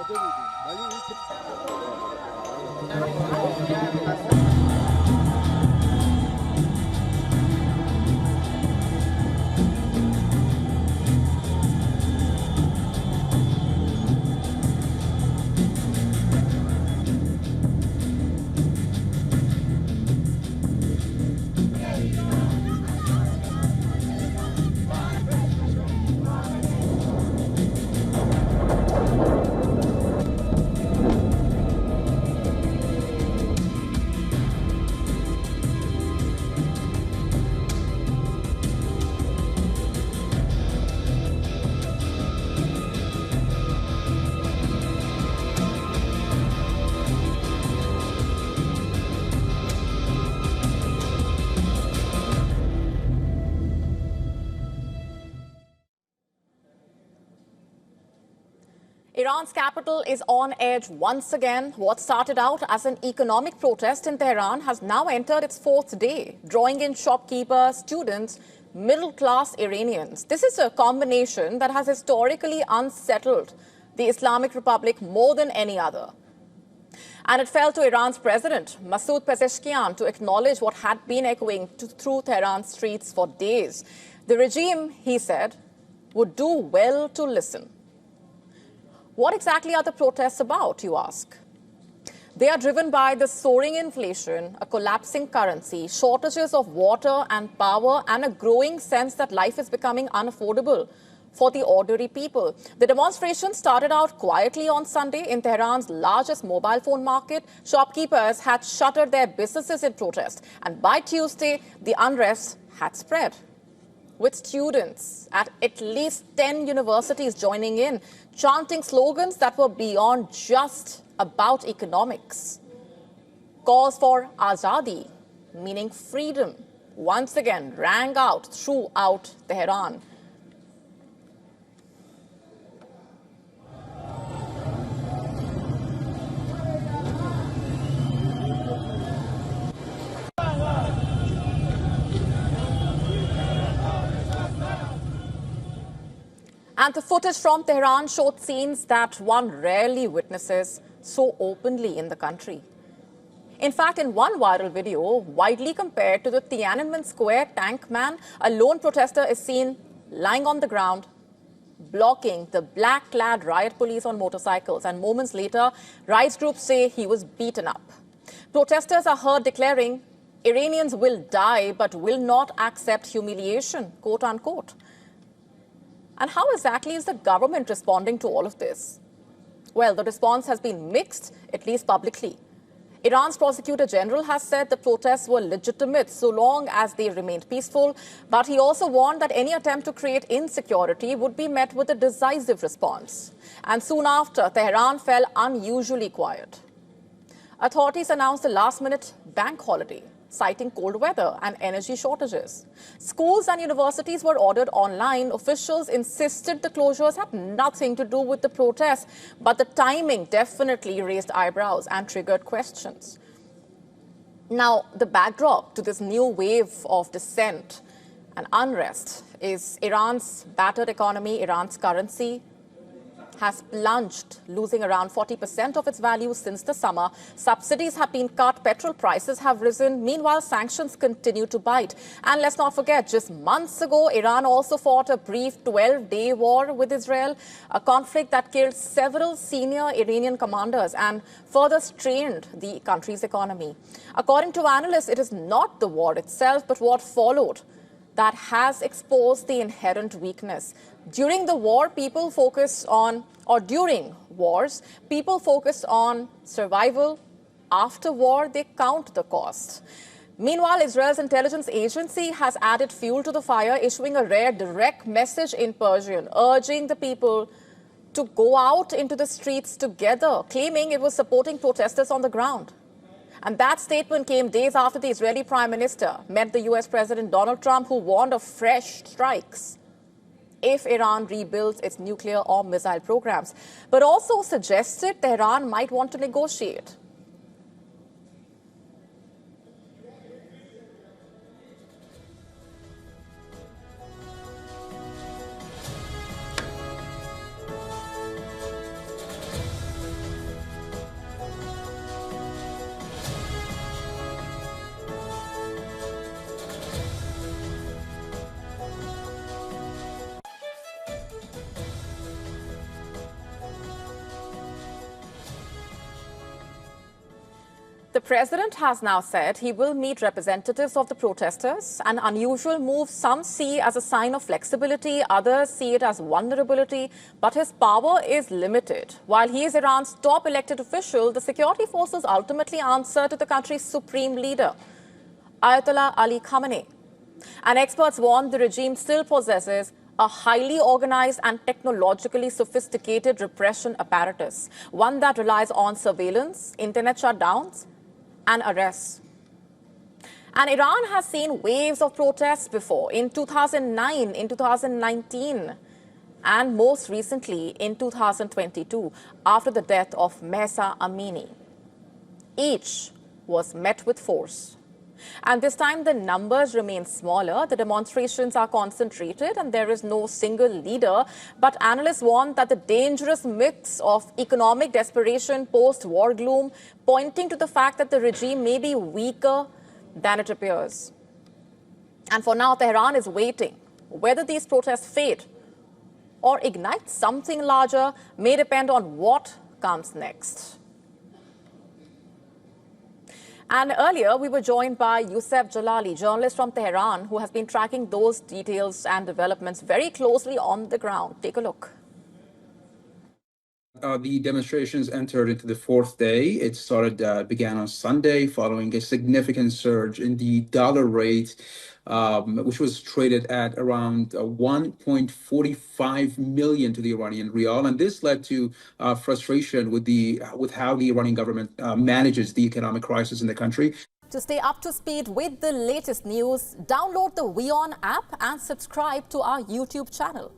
بودیم ولی این که Iran's capital is on edge once again. What started out as an economic protest in Tehran has now entered its fourth day, drawing in shopkeepers, students, middle-class Iranians. This is a combination that has historically unsettled the Islamic Republic more than any other. And it fell to Iran's president, Masoud Pezeshkian, to acknowledge what had been echoing through Tehran's streets for days. The regime, he said, would do well to listen. What exactly are the protests about, you ask? They are driven by the soaring inflation, a collapsing currency, shortages of water and power, and a growing sense that life is becoming unaffordable for the ordinary people. The demonstration started out quietly on Sunday in Tehran's largest mobile phone market. Shopkeepers had shuttered their businesses in protest, and by Tuesday, the unrest had spread, with students at least 10 universities joining in, chanting slogans that were beyond just about economics. Calls for azadi, meaning freedom, once again rang out throughout Tehran. And the footage from Tehran showed scenes that one rarely witnesses so openly in the country. In fact, in one viral video, widely compared to the Tiananmen Square tank man, a lone protester is seen lying on the ground, blocking the black-clad riot police on motorcycles. And moments later, rights groups say he was beaten up. Protesters are heard declaring, Iranians will die but will not accept humiliation, quote unquote. And how exactly is the government responding to all of this? Well, the response has been mixed, at least publicly. Iran's prosecutor general has said the protests were legitimate so long as they remained peaceful, but he also warned that any attempt to create insecurity would be met with a decisive response. And soon after, Tehran fell unusually quiet. Authorities announced a last-minute bank holiday, citing cold weather and energy shortages. Schools and universities were ordered online. Officials insisted the closures had nothing to do with the protests, but the timing definitely raised eyebrows and triggered questions. Now, the backdrop to this new wave of dissent and unrest is Iran's battered economy. Iran's currency has plunged, losing around 40% of its value since the summer. Subsidies have been cut, petrol prices have risen. Meanwhile, sanctions continue to bite. And let's not forget, just months ago, Iran also fought a brief 12-day war with Israel, a conflict that killed several senior Iranian commanders and further strained the country's economy. According to analysts, it is not the war itself, but what followed that has exposed the inherent weakness. During the war, people focus on, or during wars, people focus on survival. After war, they count the cost. Meanwhile, Israel's intelligence agency has added fuel to the fire, issuing a rare direct message in Persian, urging the people to go out into the streets together, claiming it was supporting protesters on the ground. And that statement came days after the Israeli Prime Minister met the US President Donald Trump, who warned of fresh strikes if Iran rebuilds its nuclear or missile programs, but also suggested Tehran might want to negotiate. The president has now said he will meet representatives of the protesters, an unusual move some see as a sign of flexibility, others see it as vulnerability, but his power is limited. While he is Iran's top elected official, the security forces ultimately answer to the country's supreme leader, Ayatollah Ali Khamenei. And experts warn the regime still possesses a highly organized and technologically sophisticated repression apparatus, one that relies on surveillance, internet shutdowns, and arrests. And Iran has seen waves of protests before, in 2009, in 2019, and most recently in 2022, after the death of Mahsa Amini. Each was met with force. And this time the numbers remain smaller, the demonstrations are concentrated, and there is no single leader. But analysts warn that the dangerous mix of economic desperation, post-war gloom, pointing to the fact that the regime may be weaker than it appears. And for now, Tehran is waiting. Whether these protests fade or ignite something larger may depend on what comes next. And earlier, we were joined by Yousef Jalali, journalist from Tehran, who has been tracking those details and developments very closely on the ground. Take a look. The demonstrations entered into the fourth day. It began on Sunday following a significant surge in the dollar rate, which was traded at around 1.45 million to the Iranian rial. And this led to frustration with how the Iranian government manages the economic crisis in the country. To stay up to speed with the latest news, download the WION app and subscribe to our YouTube channel.